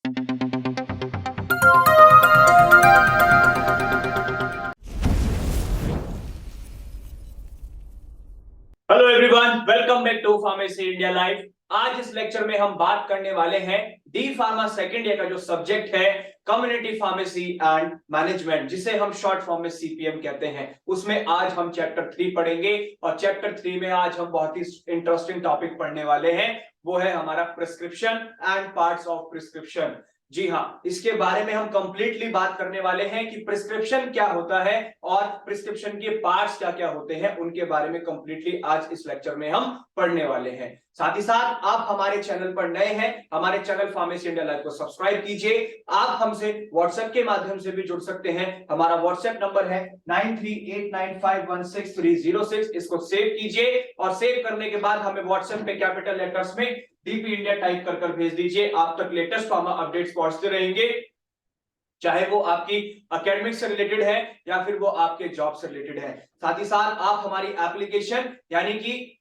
Hello everyone, welcome back to pharmacy India live. आज इस lecture में हम बात करने वाले हैं डी फार्मा सेकेंड ईयर का जो सब्जेक्ट है कम्युनिटी फार्मेसी एंड मैनेजमेंट, जिसे हम शॉर्ट फॉर्म में सीपीएम कहते हैं। उसमें आज हम चैप्टर 3 पढ़ेंगे और चैप्टर 3 में आज हम बहुत ही इंटरेस्टिंग टॉपिक पढ़ने वाले हैं। वो है हमारा prescription and parts of prescription. जी हाँ, इसके बारे में हम कंप्लीटली बात करने वाले हैं कि प्रिस्क्रिप्शन क्या होता है और प्रिस्क्रिप्शन के पार्ट्स क्या क्या होते हैं, उनके बारे में कंप्लीटली आज इस लेक्चर में हम पढ़ने वाले हैं। साथ ही साथ आप हमारे चैनल पर नए हैं, हमारे चैनल फार्मेसी इंडिया लाइव को सब्सक्राइब कीजिए। आप हमसे व्हाट्सएप के माध्यम से भी जुड़ सकते हैं। हमारा व्हाट्सएप नंबर है 9389516306। इसको सेव कीजिए और सेव करने के बाद हमें व्हाट्सएप पे कैपिटल लेटर्स में डीपी इंडिया टाइप कर भेज दीजिए। आप तक लेटेस्ट फार्मा अपडेट्स पहुंचते रहेंगे, चाहे वो आपकी एकेडमिक से रिलेटेड है या फिर वो आपके जॉब से रिलेटेड है। साथ ही साथ आप हमारी एप्लीकेशन यानी कि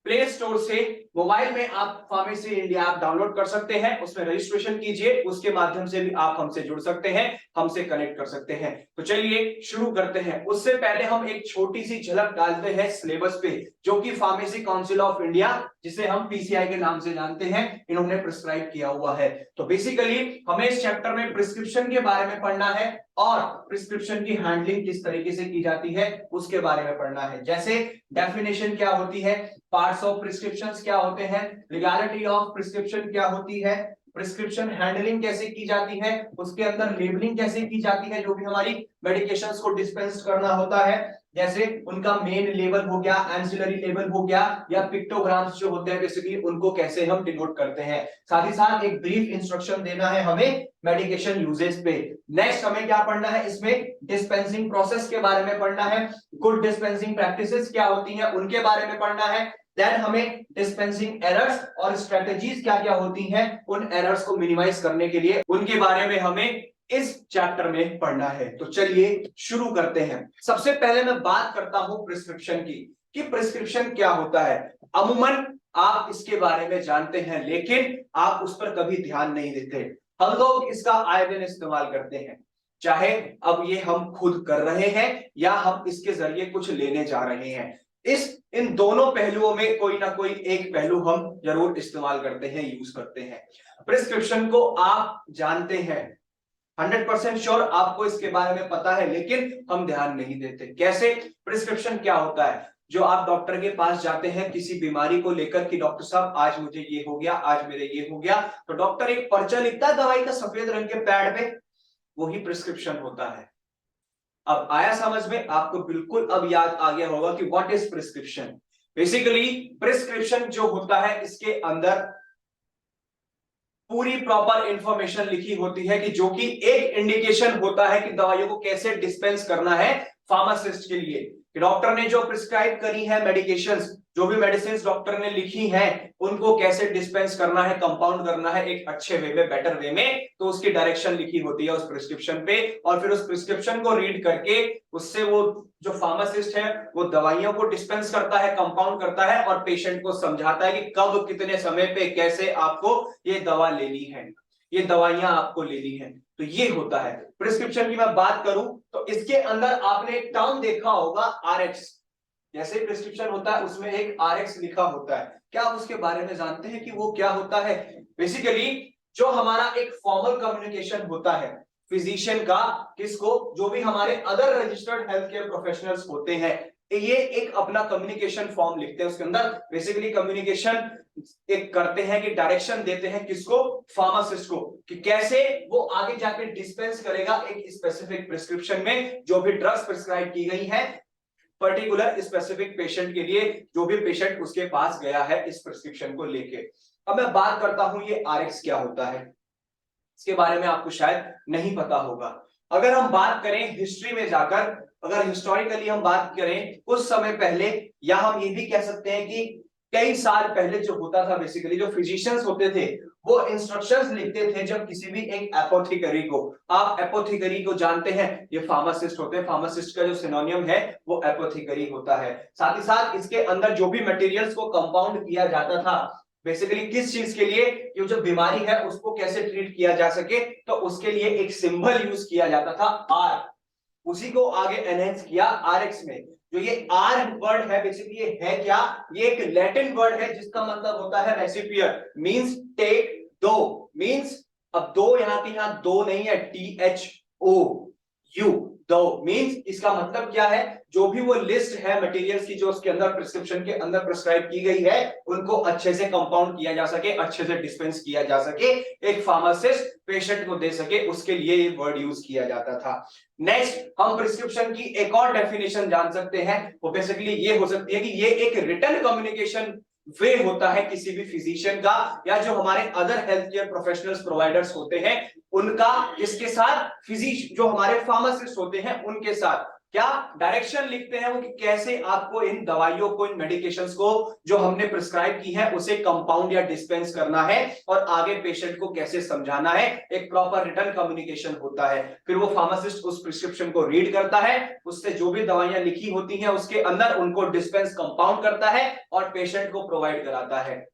प्ले स्टोर से मोबाइल में आप फार्मेसी इंडिया ऐप डाउनलोड कर सकते हैं, उसमें रजिस्ट्रेशन कीजिए। उसके माध्यम से भी आप हमसे जुड़ सकते हैं, हमसे कनेक्ट कर सकते हैं। तो चलिए शुरू करते हैं। उससे पहले हम एक छोटी सी झलक डालते हैं सिलेबस पे, जो कि फार्मेसी काउंसिल ऑफ इंडिया, जिसे हम पीसीआई के नाम से जानते हैं, इन्होंने प्रिस्क्राइब किया हुआ है। तो बेसिकली हमें इस चैप्टर में प्रिस्क्रिप्शन के बारे में पढ़ना है और प्रिस्क्रिप्शन की हैंडलिंग किस तरीके से की जाती है उसके बारे में पढ़ना है। जैसे डेफिनेशन क्या होती है, पार्ट्स ऑफ प्रिस्क्रिप्शंस क्या होते हैं, लीगैलिटी ऑफ प्रिस्क्रिप्शन क्या होती है, प्रिस्क्रिप्शन हैंडलिंग कैसे की जाती है, उसके अंदर लेबलिंग कैसे की जाती है, जो भी हमारी मेडिकेशंस को डिस्पेंस करना होता है, जैसे उनका मेन लेवल हो गया, एंसिलरी लेवल हो गया, या पिक्टोग्राम्स जो होते हैं बेसिकली उनको कैसे हम डिनोट करते हैं। साथ ही साथ एक ब्रीफ इंस्ट्रक्शन देना है हमें मेडिकेशन यूजेस पे। नेक्स्ट हमें क्या पढ़ना है, इसमें डिस्पेंसिंग प्रोसेस के बारे में पढ़ना है, गुड डिस्पेंसिंग प्रैक्टिसेस क्या होती हैं उनके बारे में पढ़ना है। देन हमें डिस्पेंसिंग एरर्स और स्ट्रेटजीज क्या क्या होती हैं उन एरर्स को मिनिमाइज करने के लिए, उनके बारे में हमें इस चैप्टर में पढ़ना है। तो चलिए शुरू करते हैं। सबसे पहले मैं बात करता हूं प्रिस्क्रिप्शन की, कि प्रिस्क्रिप्शन क्या होता है। अमूमन आप इसके बारे में जानते हैं, लेकिन आप उस पर कभी ध्यान नहीं देते। हम लोग इसका आए दिन इस्तेमाल करते हैं, चाहे अब ये हम खुद कर रहे हैं या हम इसके जरिए कुछ लेने जा रहे हैं। इन दोनों पहलुओं में कोई ना कोई एक पहलू हम जरूर इस्तेमाल करते हैं, यूज करते हैं। प्रिस्क्रिप्शन को आप जानते हैं, 100% श्योर आपको इसके बारे में पता है, लेकिन हम ध्यान नहीं देते। कैसे? प्रिस्क्रिप्शन क्या होता है, जो आप डॉक्टर के पास जाते हैं किसी बीमारी को लेकर कि डॉक्टर साहब आज मुझे ये हो गया, आज मेरे ये हो गया, तो डॉक्टर एक पर्चा लिखता है दवाई का सफेद रंग के पैड पे, वही प्रिस्क्रिप्शन होता है। अब आया समझ में? आपको बिल्कुल अब याद आ गया होगा कि what is prescription. Basically prescription जो होता है इसके अंदर पूरी प्रॉपर इंफॉर्मेशन लिखी होती है, कि जो कि एक इंडिकेशन होता है कि दवाइयों को कैसे डिस्पेंस करना है फार्मासिस्ट के लिए। कि डॉक्टर ने जो प्रिस्क्राइब करी है मेडिकेशंस, जो भी मेडिसिन डॉक्टर ने लिखी हैं, उनको कैसे डिस्पेंस करना है, कंपाउंड करना है एक अच्छे वे में, बेटर वे में, तो उसकी डायरेक्शन लिखी होती है उस प्रिस्क्रिप्शन पे। और फिर उस प्रिस्क्रिप्शन को रीड करके उससे वो जो फार्मासिस्ट है वो दवाइयों को डिस्पेंस करता है, कंपाउंड करता है और पेशेंट को समझाता है कि कब कितने समय पे कैसे आपको ये दवा लेनी है, ये दवाइयां आपको लेनी है। तो ये होता है प्रिस्क्रिप्शन की। मैं बात करूं तो इसके अंदर आपने एक टर्म देखा होगा, आरएक्स। जैसे प्रिस्क्रिप्शन होता है उसमें एक आरएक्स लिखा होता है। क्या आप उसके बारे में जानते हैं कि वो क्या होता है? बेसिकली जो हमारा एक फॉर्मल कम्युनिकेशन होता है फिजिशियन का, किसको, जो भी हमारे other registered health care professionals होते हैं, ये एक अपना कम्युनिकेशन फॉर्म लिखते हैं। उसके अंदर बेसिकली कम्युनिकेशन एक करते हैं कि डायरेक्शन देते हैं किसको, फार्मासिस्ट को, कि कैसे वो आगे जाके डिस्पेंस करेगा एक स्पेसिफिक प्रिस्क्रिप्शन में जो भी ड्रग्स प्रिस्क्राइब की गई है पर्टिकुलर स्पेसिफिक पेशेंट के लिए, जो भी पेशेंट उसके पास गया है इस प्रिस्क्रिप्शन को लेके। अब मैं बात करता हूं ये आरएक्स क्या होता है, इसके बारे में आपको शायद नहीं पता होगा। अगर हम बात करें हिस्ट्री में जाकर, अगर हिस्टोरिकली हम बात करें कुछ समय पहले, या हम ये भी कह सकते हैं कि कई साल पहले जो होता था, बेसिकली जो फिजिशियंस होते थे वो इंस्ट्रक्शंस लिखते थे जब किसी भी एक एपोथेकेरी को, आप एपोथेकेरी को जानते हैं, ये फार्मासिस्ट होते हैं, फार्मासिस्ट का जो सिनोनियम है वो एपोथेकेरी होता है। साथ ही साथ इसके अंदर जो भी मटेरियल्स को कंपाउंड किया जाता था बेसिकली किस चीज के लिए, ये जो बीमारी है उसको कैसे ट्रीट किया जा सके, तो उसके लिए एक सिंबल यूज किया जाता था आर, उसी को आगे एनहेंस किया आरएक्स में। जो ये आर वर्ड है बेसिकली ये है क्या, ये एक लैटिन वर्ड है जिसका मतलब होता है रेसिपियर, मींस टेक दो, मींस अब दो यहाँ के यहाँ दो नहीं है, THO दो, मींस इसका मतलब क्या है, जो भी वो लिस्ट है मटेरियल्स की जो उसके अंदर प्रिस्क्रिप्शन के अंदर प्रिस्क्राइब की गई है उनको अच्छे से कंपाउंड किया जा सके, अच्छे से डिस्पेंस किया जा सके, एक फार्मासिस्ट पेशेंट को दे सके, उसके लिए ये वर्ड यूज किया जाता था। नेक्स्ट हम प्रिस्क्रिप्शन की एक और डेफिनेशन जान सकते हैं, वो बेसिकली ये हो सकती है कि ये एक रिटन कम्युनिकेशन वे होता है किसी भी फिजिशियन का या जो हमारे other health care professionals providers होते हैं उनका, इसके साथ फिजिशियन जो हमारे फार्मासिस्ट होते हैं उनके साथ क्या डायरेक्शन लिखते हैं वो कि कैसे आपको इन दवाइयों को, इन मेडिकेशंस को जो हमने प्रिस्क्राइब की है उसे कंपाउंड या डिस्पेंस करना है और आगे पेशेंट को कैसे समझाना है, एक प्रॉपर रिटन कम्युनिकेशन होता है। फिर वो फार्मासिस्ट उस प्रिस्क्रिप्शन को रीड करता है, उससे जो भी दवाइयां लिखी होती हैं उसके अंदर उनको डिस्पेंस कंपाउंड करता है और पेशेंट को प्रोवाइड कराता है।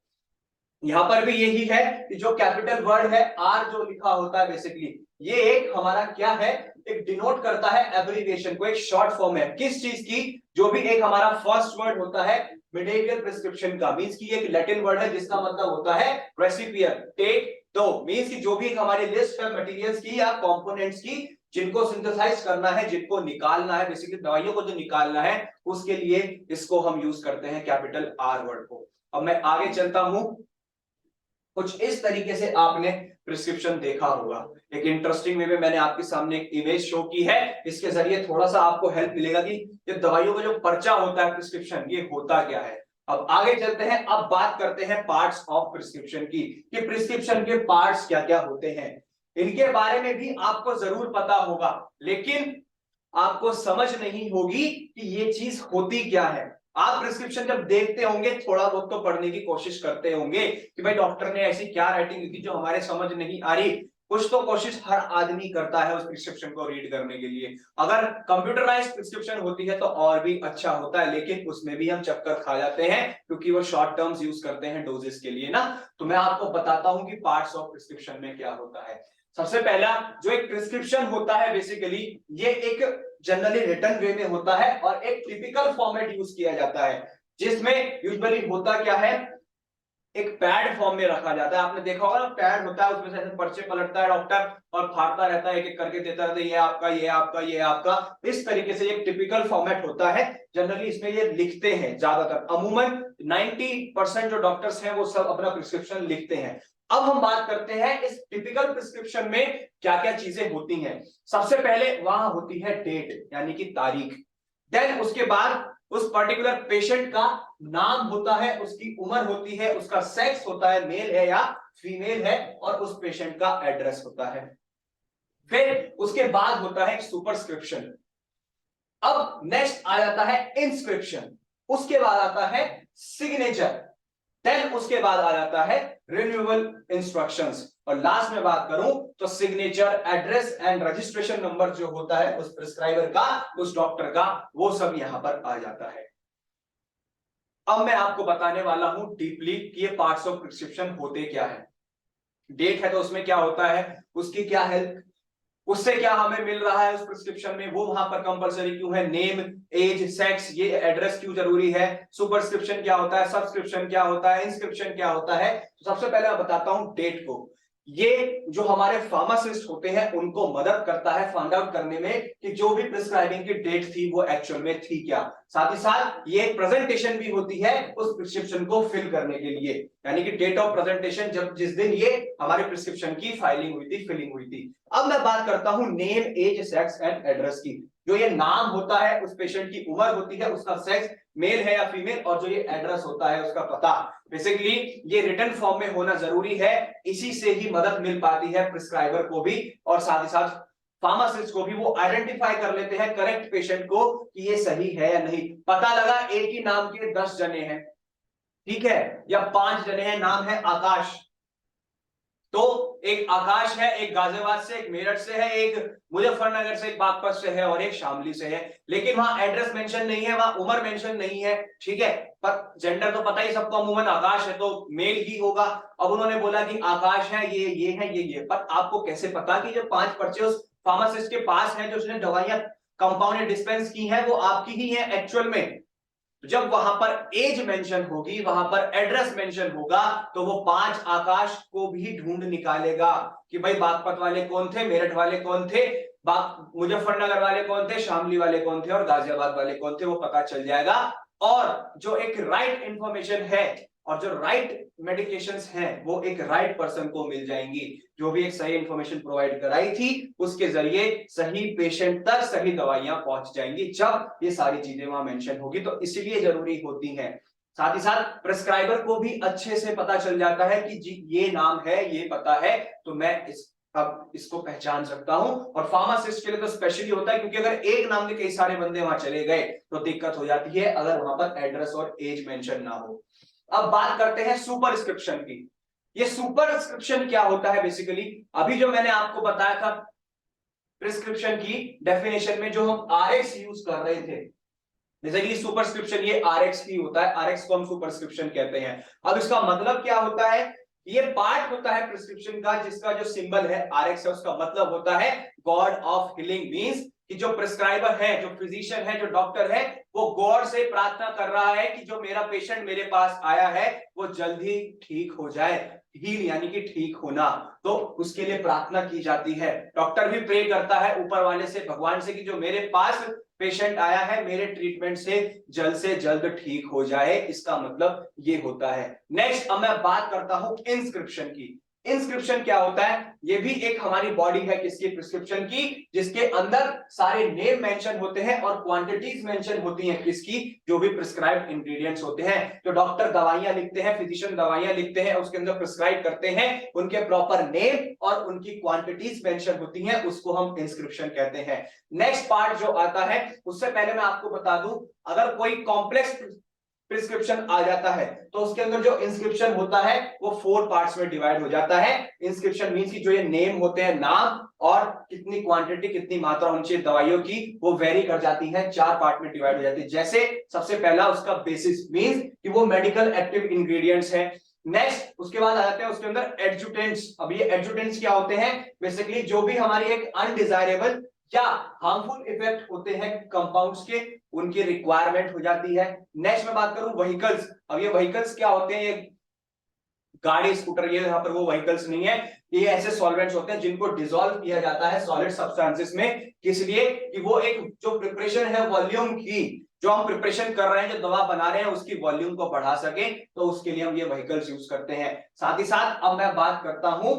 यहां पर भी यही है कि जो कैपिटल वर्ड है आर जो लिखा होता है बेसिकली ये एक हमारा क्या है, एक डिनोट करता है एब्रिविएशन को, एक शॉर्ट फॉर्म है किस चीज की, जो भी एक हमारा फर्स्ट वर्ड होता है मेडिकल प्रिस्क्रिप्शन का, मींस की एक लैटिन वर्ड है जिसका मतलब होता है रेसिपियर, टेक दो, मींस की जो भी हमारी लिस्ट है मटेरियल्स की या कंपोनेंट्स की जिनको सिंथेसाइज करना है, जिनको निकालना है, बेसिकली दवाइयों को जो निकालना है उसके लिए इसको हम यूज करते हैं कैपिटल आर वर्ड को। अब मैं आगे चलता हूं, कुछ इस तरीके से आपने प्रिस्क्रिप्शन देखा होगा, एक इंटरेस्टिंग वे में मैंने आपके सामने एक इमेज शो की है, इसके जरिए थोड़ा सा आपको हेल्प मिलेगा कि ये दवाइयों का जो पर्चा होता है प्रिस्क्रिप्शन ये होता क्या है। अब आगे चलते हैं, अब बात करते हैं पार्ट्स ऑफ प्रिस्क्रिप्शन की, कि प्रिस्क्रिप्शन के पार्ट्स क्या क्या होते हैं, इनके बारे में भी आपको जरूर पता होगा लेकिन आपको समझ नहीं होगी कि ये चीज होती क्या है। आप प्रिस्क्रिप्शन जब देखते होंगे थोड़ा बहुत तो पढ़ने की कोशिश करते होंगे कि भाई डॉक्टर ने ऐसी क्या राइटिंग लिखी जो हमारे समझ नहीं आ रही, कुछ तो कोशिश हर आदमी करता है उस प्रिस्क्रिप्शन को रीड करने के लिए। अगर कंप्यूटराइज्ड प्रिस्क्रिप्शन होती है तो और भी अच्छा होता है, लेकिन उसमें भी हम चक्कर खा जाते हैं क्योंकि वो शॉर्ट टर्म्स यूज करते हैं डोजेस के लिए ना। तो मैं आपको बताता हूं कि पार्ट्स ऑफ प्रिस्क्रिप्शन में क्या होता है। सबसे पहला जो एक प्रिस्क्रिप्शन होता है बेसिकली ये एक जनरली रिटन वे में होता है और एक टिपिकल फॉर्मेट यूज किया जाता है जिसमें यूजुअली होता क्या है, एक पैड फॉर्म में रखा जाता है। आपने देखा होगा ना पैड होता है उसमें से ऐसे पर्चे पलटता है डॉक्टर और फाड़ता रहता है, एक एक करके देता रहता है, ये आपका ये आपका ये आपका, इस तरीके से एक टिपिकल फॉर्मेट होता है। जनरली इसमें ये लिखते हैं ज्यादातर, अमूमन 90% जो डॉक्टर्स हैं वो सब अपना प्रिस्क्रिप्शन लिखते हैं। अब हम बात करते हैं इस टिपिकल प्रिस्क्रिप्शन में क्या क्या चीजें होती हैं। सबसे पहले वहां होती है डेट यानी कि तारीख, देन उसके बाद उस पर्टिकुलर पेशेंट का नाम होता है, उसकी उम्र होती है, उसका सेक्स होता है, मेल है या फीमेल है, और उस पेशेंट का एड्रेस होता है। फिर उसके बाद होता है सुपरस्क्रिप्शन, अब नेक्स्ट आ जाता है इंस्क्रिप्शन, उसके बाद आता है सिग्नेचर, देन उसके बाद आ जाता है रिन्यूअल इंस्ट्रक्शंस, और लास्ट में बात करूं तो signature, address and registration number जो होता है उस प्रिस्क्राइबर का, उस डॉक्टर का, वो सब यहां पर आ जाता है। अब मैं आपको बताने वाला हूं डीपली कि ये पार्ट्स ऑफ प्रिस्क्रिप्शन होते क्या है। डेट है तो उसमें क्या होता है, उसकी क्या हेल्प, उससे क्या हमें मिल रहा है उस प्रिस्क्रिप्शन में, वो वहां पर कंपलसरी क्यों है, नेम, एज, सेक्स, ये एड्रेस क्यों जरूरी है, सुपरस्क्रिप्शन क्या होता है, सब्सक्रिप्शन क्या होता है, इंस्क्रिप्शन क्या होता है। तो सबसे पहले मैं बताता हूं डेट को। ये जो हमारे फार्मासिस्ट होते हैं उनको मदद करता है फाइंड आउट करने में कि जो भी प्रिस्क्राइबिंग की डेट थी वो एक्चुअल में थी क्या। साथ ही साथ ये एक प्रेजेंटेशन भी होती है उस प्रिस्क्रिप्शन को फिल करने के लिए, यानी कि डेट ऑफ प्रेजेंटेशन, जब जिस दिन ये हमारे प्रिस्क्रिप्शन की फाइलिंग हुई थी, फिलिंग हुई थी। अब मैं बात करता हूं name, age, sex and address की। जो ये नाम होता है उस पेशेंट की उम्र होती है, उसका सेक्स मेल है या फीमेल, और जो ये एड्रेस होता है उसका पता। बेसिकली ये रिटन फॉर्म में होना जरूरी है, इसी से ही मदद मिल पाती है प्रिस्क्राइबर को भी और साथ ही साथ फार्मासिस्ट को भी, वो आइडेंटिफाई कर लेते हैं करेक्ट पेशेंट को कि ये सही है या नहीं। पता लगा एक ही नाम के 10 जने हैं, ठीक है, या 5 जने हैं, नाम है आकाश, तो एक आकाश है, एक गाजियाबाद से, एक मेरठ से है, एक मुजफ्फरनगर से, एक बागपत से है और एक शामली से है। लेकिन वहां एड्रेस मेंशन नहीं है, वहां उम्र मेंशन नहीं है, ठीक है। पर जेंडर तो पता ही सबको, अमूमन आकाश है तो मेल ही होगा। अब उन्होंने बोला कि आकाश है, ये है, ये, पर आपको कैसे पता कि जो 5 पर्चे उस फार्मासिस्ट के पास है, जो उसने दवाइयां कंपाउंड डिस्पेंस की है, वो आपकी ही है एक्चुअल में। जब वहां पर एज मेंशन होगी, वहां पर एड्रेस मेंशन होगा, तो वो 5 आकाश को भी ढूंढ निकालेगा कि भाई बागपत वाले कौन थे, मेरठ वाले कौन थे, मुजफ्फरनगर वाले कौन थे, शामली वाले कौन थे और गाजियाबाद वाले कौन थे, वो पता चल जाएगा। और जो एक राइट इंफॉर्मेशन है और जो राइट मेडिकेशंस हैं, वो एक राइट पर्सन को मिल जाएंगी। जो भी एक सही इंफॉर्मेशन प्रोवाइड कराई थी, उसके जरिए सही पेशेंट तक सही दवाइयां पहुंच जाएंगी, जब ये सारी चीजें वहां मेंशन होगी। तो इसलिए जरूरी होती हैं। साथ ही साथ प्रेस्क्राइबर को भी अच्छे से पता चल जाता है कि जी ये नाम है, ये पता है, तो मैं अब इसको पहचान सकता हूं। और फार्मासिस्ट के लिए तो स्पेशली होता है, क्योंकि अगर एक नाम के कई सारे बंदे वहां चले गए तो दिक्कत हो जाती है, अगर वहां पर एड्रेस और एज मेंशन ना हो। अब बात करते हैं सुपरस्क्रिप्शन की। ये सुपरस्क्रिप्शन क्या होता है बेसिकली? अभी जो मैंने आपको बताया था प्रिस्क्रिप्शन की डेफिनेशन में, जो हम आरएक्स यूज कर रहे थे, बेसिकली सुपरस्क्रिप्शन ये आरएक्स की होता है, आरएक्स को हम सुपरस्क्रिप्शन कहते हैं। अब इसका मतलब क्या होता है? ये पार्ट होता है प्रिस्क्रिप्शन का जिसका जो सिंबल है आरएक्स है, उसका मतलब होता है गॉड ऑफ हीलिंग। मींस कि जो प्रिस्क्राइबर है, जो फिजिशियन है, जो डॉक्टर है, वो गॉड से प्रार्थना कर रहा है कि जो मेरा पेशेंट मेरे पास आया है वो जल्दी ठीक हो जाए। हील यानी कि ठीक होना, तो उसके लिए प्रार्थना की जाती है। डॉक्टर भी प्रे करता है ऊपर वाले से, भगवान से, कि जो मेरे पास पेशेंट आया है मेरे ट्रीटमेंट से जल्द ठीक हो जाए। इसका मतलब ये होता है। नेक्स्ट अब मैं बात करता हूं इंस्क्रिप्शन की। इंस्क्रिप्शन क्या होता है? ये भी एक हमारी बॉडी है किसकी? प्रिस्क्रिप्शन की, जिसके अंदर सारे नेम मेंशन होते हैं और क्वांटिटीज मेंशन होती हैं किसकी? जो भी प्रिस्क्राइब्ड इंग्रेडिएंट्स होते हैं। तो डॉक्टर दवाइयां लिखते हैं, फिजिशियन दवाइयां लिखते हैं, उसके अंदर प्रिस्क्राइब करते हैं, उनके प्रॉपर नेम और उनकी क्वांटिटीज मेंशन होती हैं, उसको हम इंस्क्रिप्शन कहते हैं। नेक्स्ट पार्ट जो आता है, उससे पहले मैं आपको बता दूं, अगर कोई कॉम्प्लेक्स प्रिस्क्रिप्शन आ जाता है तो उसके अंदर जो इंस्क्रिप्शन होता है वो 4 पार्ट्स में डिवाइड हो जाता है। इंस्क्रिप्शन मींस कि जो ये नेम होते हैं, नाम और कितनी क्वांटिटी, कितनी मात्रा होनी चाहिए दवाइयों की, वो वेरी कर जाती है, 4 पार्ट में डिवाइड हो जाती है। जैसे सबसे पहला उसका बेसिस, मींस कि वो मेडिकल एक्टिव इंग्रेडिएंट्स है। नेक्स्ट उसके बाद आ जाते हैं उसके अंदर एडजुटेंट्स। अब ये एडजुटेंट्स क्या होते हैं? बेसिकली जो भी हमारी एक अनडिजायरेबल या हार्मफुल इफेक्ट होते हैं कंपाउंड्स के, उनकी रिक्वायरमेंट हो जाती है। नेक्स्ट मैं बात करूं व्हीकल्स। अब ये व्हीकल्स क्या होते हैं? ये गाड़ी, स्कूटर, ये यहाँ पर वो व्हीकल्स नहीं है, ये ऐसे सॉल्वेंट्स होते हैं जिनको डिसॉल्व किया जाता है सॉलिड सब्सटेंसेस में। किस लिए? कि वो एक जो प्रिपरेशन है वॉल्यूम की, जो हम प्रिपरेशन कर रहे हैं, जो दवा बना रहे हैं, उसकी वॉल्यूम को बढ़ा सके, तो उसके लिए हम ये व्हीकल्स यूज करते हैं। साथ ही साथ अब मैं बात करता हूं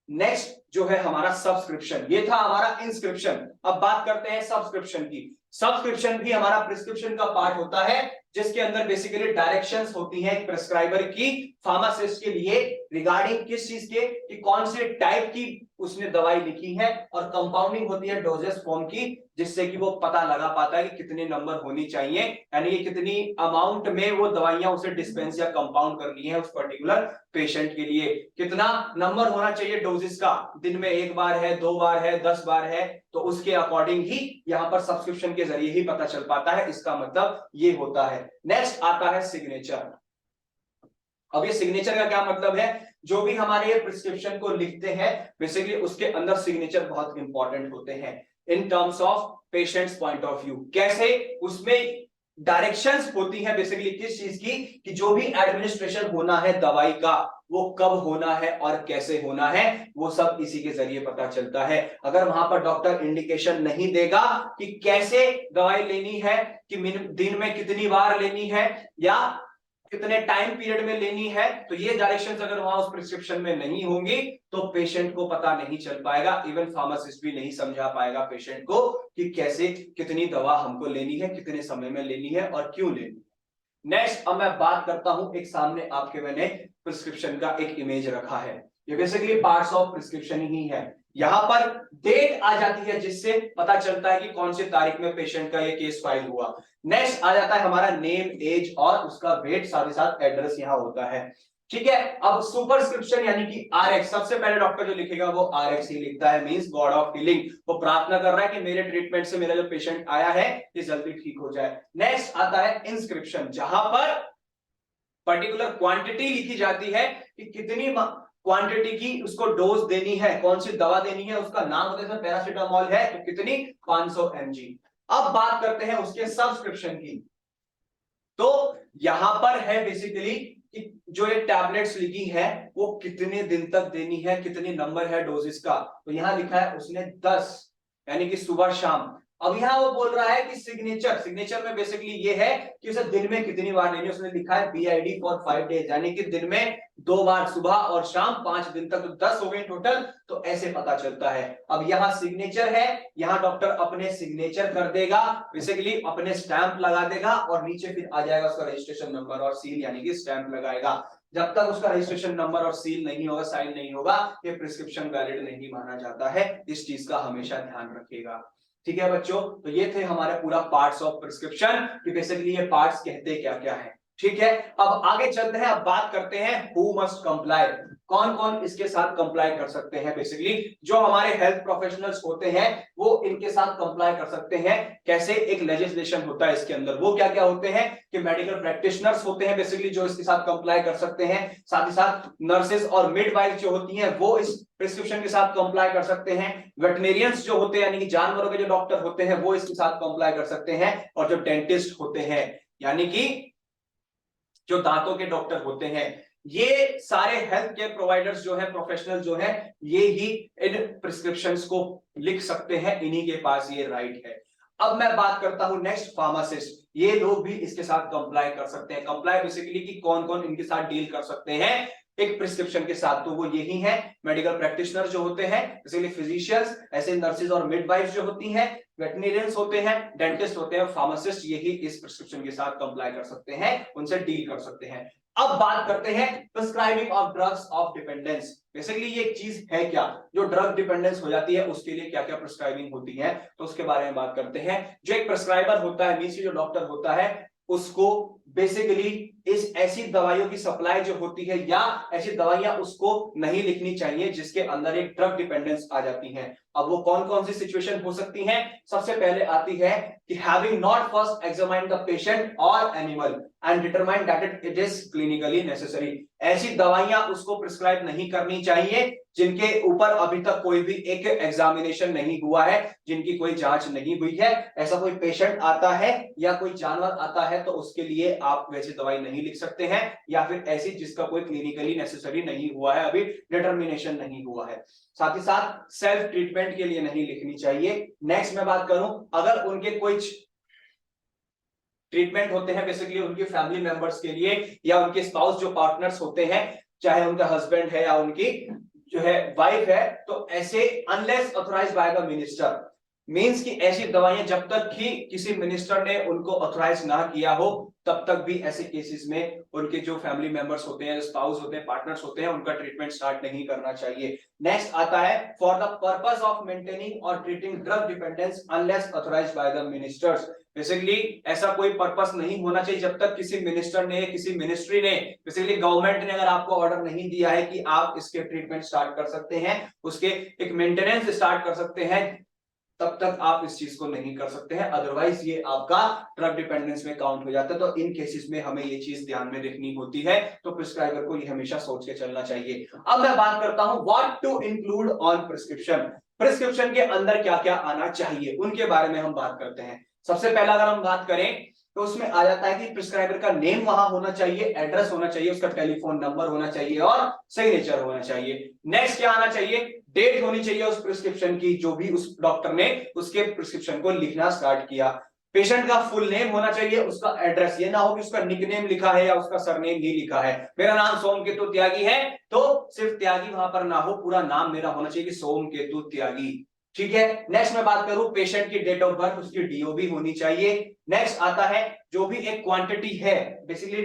नेक्स्ट जो है हमारा सब्सक्रिप्शन। ये था हमारा इंस्क्रिप्शन। अब बात करते हैं सब्सक्रिप्शन की। सब्सक्रिप्शन भी हमारा प्रिस्क्रिप्शन का पार्ट होता है, जिसके अंदर बेसिकली डायरेक्शंस होती हैं प्रिस्क्राइबर की फार्मासिस्ट के लिए रिगार्डिंग किस चीज के, कि कौन से टाइप की उसने दवाई लिखी है, और कंपाउंडिंग होती है डोजेस फॉर्म की, जिससे कि वो पता लगा पाता है कि कितने नंबर होनी चाहिए, यानी कि कितनी अमाउंट में वो दवाइयां उसे डिस्पेंस या कंपाउंड करनी है उस पर्टिकुलर पेशेंट के लिए। कितना नंबर होना चाहिए डोजेस का, दिन में 1 बार है, 2 बार है, 10 बार है, तो उसके अकॉर्डिंग ही यहां पर सब्सक्रिप्शन के जरिए ही पता चल पाता है। इसका मतलब ये होता है। नेक्स्ट आता है सिग्नेचर। अब ये सिग्नेचर का क्या मतलब है? जो भी हमारे ये प्रिस्क्रिप्शन को लिखते हैं, बेसिकली उसके अंदर सिग्नेचर बहुत इंपॉर्टेंट होते हैं in terms of patients point of view. कैसे? उसमें डायरेक्शंस होती हैं बेसिकली किस चीज की, कि जो भी एडमिनिस्ट्रेशन होना है दवाई का, वो कब होना है और कैसे होना है, वो सब इसी के जरिए पता चलता है। अगर वहां पर डॉक्टर इंडिकेशन नहीं देगा कि कैसे दवाई लेनी है, कि दिन में कितनी बार लेनी है या कितने टाइम पीरियड में लेनी है, तो ये डायरेक्शंस अगर वहां उस प्रिस्क्रिप्शन में नहीं होंगी तो पेशेंट को पता नहीं चल पाएगा। इवन फार्मासिस्ट भी नहीं समझा पाएगा पेशेंट को कि कैसे कितनी दवा हमको लेनी है, कितने समय में लेनी है और क्यों लेनी है। नेक्स्ट अब मैं बात करता हूं, एक सामने आपके मैंने प्रिस्क्रिप्शन का एक इमेज रखा है। ये बेसिकली पार्ट्स ऑफ प्रिस्क्रिप्शन ही है। यहां पर डेट आ जाती है जिससे पता चलता है कि कौन सी तारीख में पेशेंट का ये केस फाइल हुआ। नेक्स्ट आ जाता है हमारा नेम, एज और उसका वेट, साथ ही साथ एड्रेस यहां होता है। ठीक है। अब सुपरस्क्रिप्शन यानी कि आरएक्स, सबसे पहले डॉक्टर जो लिखेगा वो आरएक्स ही लिखता है, मींस गॉड ऑफ हीलिंग, वो प्रार्थना कर रहा है कि मेरे ट्रीटमेंट से मेरा जो पेशेंट आया है ये जल्दी ठीक हो जाए। नेक्स्ट आता है इंस्क्रिप्शन, जहां पर पर्टिकुलर क्वांटिटी लिखी जाती है कि कितनी क्वांटिटी की उसको डोज देनी है, कौन सी दवा देनी है, उसका नाम होता है, पैरासिटामोल है तो कितनी, 500 mg। अब बात करते हैं उसके सब्सक्रिप्शन की, तो यहां पर है बेसिकली कि जो ये टैबलेट्स लिखी है वो कितने दिन तक देनी है, कितनी नंबर है डोजेस का, तो यहां लिखा है उसने 10, यानी कि सुबह शाम। अब यहाँ वो बोल रहा है कि सिग्नेचर में बेसिकली ये है कि उसे दिन में कितनी बार लेनी है, उसने लिखा है BID फॉर 5 डेज, यानी कि दिन में 2 बार, सुबह और शाम, 5 दिन तक, तो 10 हो गए टोटल, तो ऐसे पता चलता है। अब यहाँ सिग्नेचर है, यहाँ डॉक्टर अपने सिग्नेचर कर देगा, बेसिकली अपने स्टैंप लगा देगा और नीचे फिर आ जाएगा उसका रजिस्ट्रेशन नंबर और सील, यानी कि स्टैंप लगाएगा। जब तक उसका रजिस्ट्रेशन नंबर और सील नहीं होगा, साइन नहीं होगा, ये प्रिस्क्रिप्शन वैलिड नहीं माना जाता है, इस चीज का हमेशा ध्यान रखिएगा। ठीक है बच्चों, तो ये थे हमारे पूरा पार्ट्स ऑफ प्रिस्क्रिप्शन कि बेसिकली ये पार्ट्स कहते क्या क्या है। ठीक है, अब आगे चलते हैं, अब बात करते हैं हु मस्ट कंप्लाई, कौन कौन इसके साथ कंप्लाई कर सकते हैं। बेसिकली जो हमारे हेल्थ प्रोफेशनल्स होते हैं वो इनके साथ कंप्लाई कर सकते हैं। कैसे, एक लेजिस्लेशन होता है इसके अंदर, वो क्या क्या होते हैं कि मेडिकल प्रैक्टिशनर्स होते हैं बेसिकली जो इसके साथ कंप्लाई कर सकते हैं, साथ ही साथ नर्सेज और मिडवाइफ जो होती हैं वो इस प्रिस्क्रिप्शन के साथ कंप्लाई कर सकते हैं, वेटनेरियंस जो होते हैं यानी कि जानवरों के जो डॉक्टर होते हैं वो इसके साथ कंप्लाई कर सकते हैं, और जो डेंटिस्ट होते हैं यानी कि जो दांतों के डॉक्टर होते हैं, ये सारे हेल्थ केयर प्रोवाइडर्स जो है, प्रोफेशनल जो है, ये ही इन प्रिस्क्रिप्शंस को लिख सकते हैं, इन्हीं के पास ये राइट है। अब मैं बात करता हूं नेक्स्ट फार्मासिस्ट, ये लोग भी इसके साथ कंप्लाई कर सकते हैं। कंप्लाई बेसिकली कि कौन कौन इनके साथ डील कर सकते हैं एक प्रिस्क्रिप्शन के साथ, तो वो यही है, मेडिकल प्रैक्टिशनर जो होते हैं बेसिकली फिजिशियंस, ऐसे नर्सेज और मिडवाइफ जो होती हैं, वेटनेरियंस होते हैं, डेंटिस्ट होते हैं, फार्मासिस्ट, यही इस प्रिस्क्रिप्शन के साथ कंप्लाई कर सकते हैं, उनसे डील कर सकते हैं। अब बात करते हैं prescribing of drugs of dependence, basically ये एक चीज है क्या, जो ड्रग डिपेंडेंस हो जाती है उसके लिए क्या क्या प्रिस्क्राइबिंग होती है, तो उसके बारे में बात करते हैं। जो एक प्रिस्क्राइबर होता है, मींस जो डॉक्टर होता है, उसको बेसिकली इस ऐसी दवाइयों की सप्लाई जो होती है या ऐसी दवाइयां उसको नहीं लिखनी चाहिए जिसके अंदर एक ड्रग डिपेंडेंस आ जाती है। अब वो कौन कौन सी सिचुएशन हो सकती हैं, सबसे पहले आती है कि having not first examined the patient और animal and determine that it is clinically necessary, ऐसी दवाइयां उसको प्रिस्क्राइब नहीं करनी चाहिए जिनके ऊपर अभी तक कोई भी एक एग्जामिनेशन नहीं हुआ है, जिनकी कोई जांच नहीं हुई है। ऐसा कोई पेशेंट आता है या कोई जानवर आता है तो उसके लिए आप वैसी दवाई नहीं लिख सकते हैं, या फिर ऐसी जिसका कोई क्लिनिकली नेसेसरी नहीं हुआ है, अभी डिटर्मिनेशन नहीं हुआ है। साथ ही साथ सेल्फ ट्रीटमेंट के लिए नहीं लिखनी चाहिए। नेक्स्ट मैं बात करूं, अगर उनके कुछ ट्रीटमेंट होते हैं बेसिकली उनके फैमिली मेंबर्स के लिए या उनके स्पाउस जो पार्टनर्स होते हैं, चाहे उनका हस्बैंड है या उनकी जो है वाइफ है, तो ऐसे unless authorised by the minister, means की ऐसी दवाइयां जब तक कि किसी मिनिस्टर ने उनको ऑथराइज ना किया हो तब तक भी ऐसे केसेस में उनके जो फैमिली मेंबर्स होते हैं, स्पाउस होते हैं, पार्टनर्स होते हैं, उनका ट्रीटमेंट स्टार्ट नहीं करना चाहिए। नेक्स्ट आता है for the purpose of maintaining और treating drug dependence unless authorised by the ministers, basically ऐसा कोई पर्पस नहीं होना चाहिए जब तक किसी मिनिस्टर ने, किसी मिनिस्ट्री ने, बेसिकली गवर्नमेंट ने अगर आपको ऑर्डर नहीं दिया है कि आप इसके ट्रीटमेंट स्टार्ट कर सकते हैं, उसके एक मेंटेनेंस स्टार्ट कर सकते हैं, तब तक आप इस चीज को नहीं कर सकते हैं, अदरवाइज ये आपका ड्रग डिपेंडेंस में काउंट हो जाता है। तो इन केसेस में हमें ये चीज ध्यान में रखनी होती है, तो प्रिस्क्राइबर को ये हमेशा सोच के चलना चाहिए। अब मैं बात करता हूं what to include on prescription, prescription के अंदर क्या क्या आना चाहिए उनके बारे में हम बात करते हैं। सबसे पहला अगर हम बात करें तो उसमें आ जाता है कि प्रिस्क्राइबर का नेम वहां होना चाहिए, एड्रेस होना चाहिए, उसका टेलीफोन नंबर होना चाहिए और सिग्नेचर होना चाहिए। नेक्स्ट क्या आना चाहिए, डेट होनी चाहिए उस प्रिस्क्रिप्शन की जो भी उस डॉक्टर ने उसके प्रिस्क्रिप्शन को लिखना स्टार्ट किया। पेशेंट का फुल नेम होना चाहिए, उसका एड्रेस, ये ना हो कि उसका निकनेम लिखा है या उसका सरनेम ही लिखा है, मेरा नाम सोमकेतु त्यागी है तो सिर्फ त्यागी वहां पर ना हो, पूरा नाम मेरा होना चाहिए कि सोमकेतु त्यागी। ठीक है, नेक्स्ट मैं बात करूं पेशेंट की डेट ऑफ बर्थ, उसकी डीओबी होनी चाहिए। नेक्स्ट आता है जो भी एक क्वांटिटी है, बेसिकली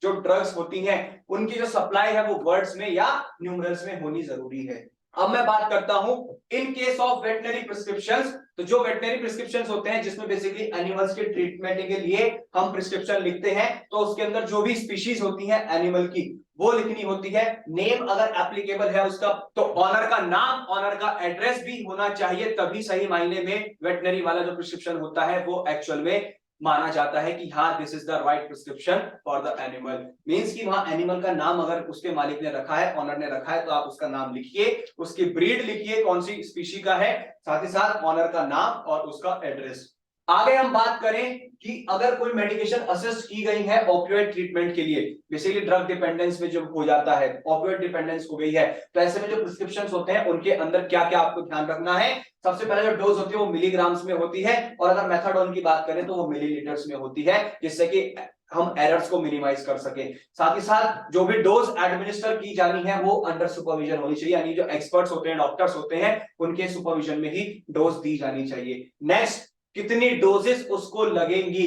जो ड्रग्स होती हैं उनकी जो सप्लाई है वो वर्ड्स में या न्यूमरल्स में होनी जरूरी है। अब मैं बात करता हूं in case of veterinary prescriptions, तो जो वेटनरी प्रिस्क्रिप्शंस होते हैं जिसमें बेसिकली एनिमल्स के ट्रीटमेंट के लिए हम प्रिस्क्रिप्शन लिखते हैं, तो उसके अंदर जो भी स्पीशीज होती है एनिमल की वो लिखनी होती है। नेम अगर एप्लीकेबल है उसका, तो ऑनर का नाम, ऑनर का एड्रेस भी होना चाहिए, तभी सही मायने में वेटनरी वाला जो प्रिस्क्रिप्शन होता है वो एक्चुअल में माना जाता है कि हाँ this is the right prescription for the animal. Means कि वहां एनिमल का नाम अगर उसके मालिक ने रखा है, ऑनर ने रखा है, तो आप उसका नाम लिखिए, उसकी ब्रीड लिखिए, कौन सी स्पीशी का है, साथ ही साथ ऑनर का नाम और उसका एड्रेस। आगे हम बात करें कि अगर कोई मेडिकेशन असिस्ट की गई है ओपियोइड ट्रीटमेंट के लिए, बेसिकली ड्रग डिपेंडेंस में जब हो जाता है, ओपियोइड डिपेंडेंस हो गई है, तो ऐसे में जो प्रिस्क्रिप्शंस होते हैं उनके अंदर क्या क्या आपको ध्यान रखना है। सबसे पहले जो डोज होती है वो मिलीग्राम्स में होती है, और अगर मेथाडोन की बात करें तो वो मिलीलीटर्स में होती है, जिससे कि हम एरर्स को मिनिमाइज कर सके। साथ ही साथ जो भी डोज एडमिनिस्टर की जानी है वो अंडर सुपरविजन होनी चाहिए, यानी जो एक्सपर्ट्स होते हैं, डॉक्टर्स होते हैं, उनके सुपरविजन में ही डोज दी जानी चाहिए। नेक्स्ट, कितनी डोजेस उसको लगेंगी,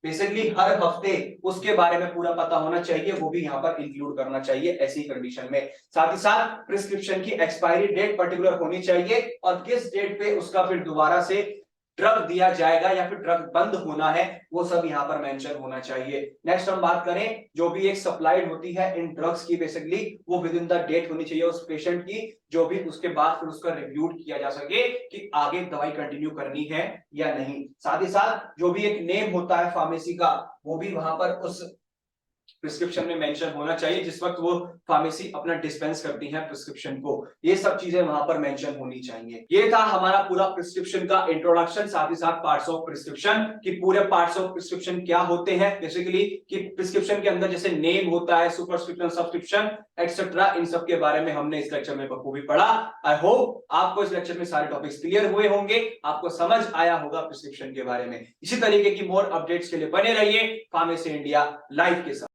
बेसिकली हर हफ्ते उसके बारे में पूरा पता होना चाहिए, वो भी यहाँ पर इंक्लूड करना चाहिए ऐसी कंडीशन में। साथ ही साथ प्रिस्क्रिप्शन की एक्सपायरी डेट पर्टिकुलर होनी चाहिए, और किस डेट पे उसका फिर दोबारा से ड्रग दिया जाएगा या फिर ड्रग बंद होना है, वो सब यहाँ पर मेंशन होना चाहिए। नेक्स्ट हम बात करें, जो भी एक सप्लाइड होती है इन ड्रग्स की, बेसिकली वो विद इन द डेट होनी चाहिए उस पेशेंट की, जो भी उसके बाद फिर उसका रिव्यू किया जा सके कि आगे दवाई कंटिन्यू करनी है या नहीं। साथ ही साथ जो भी एक नेम होता है फार्मेसी का, वो भी वहां पर उस प्रिस्क्रिप्शन में मेंशन होना चाहिए जिस वक्त वो फार्मेसी अपना डिस्पेंस करती है प्रिस्क्रिप्शन को, ये सब चीजें वहां पर मेंशन होनी चाहिए। ये था हमारा पूरा प्रिस्क्रिप्शन का इंट्रोडक्शन, साथ ही साथ पार्ट्स ऑफ प्रिस्क्रिप्शन कि पूरे पार्ट्स ऑफ प्रिस्क्रिप्शन क्या होते हैं, बेसिकली कि प्रिस्क्रिप्शन के अंदर जैसे नेम होता है, सुपरस्क्रिप्शन, सब्सक्रिप्शन एक्सेट्रा, इन सब के बारे में हमने इस लेक्चर में बखूबी पढ़ा। आई होप आपको इस लेक्चर में सारे टॉपिक्स क्लियर हुए होंगे, आपको समझ आया होगा प्रिस्क्रिप्शन के बारे में। इसी तरीके की मोर अपडेट्स के लिए बने रहिए फार्मेसी इंडिया लाइव के साथ।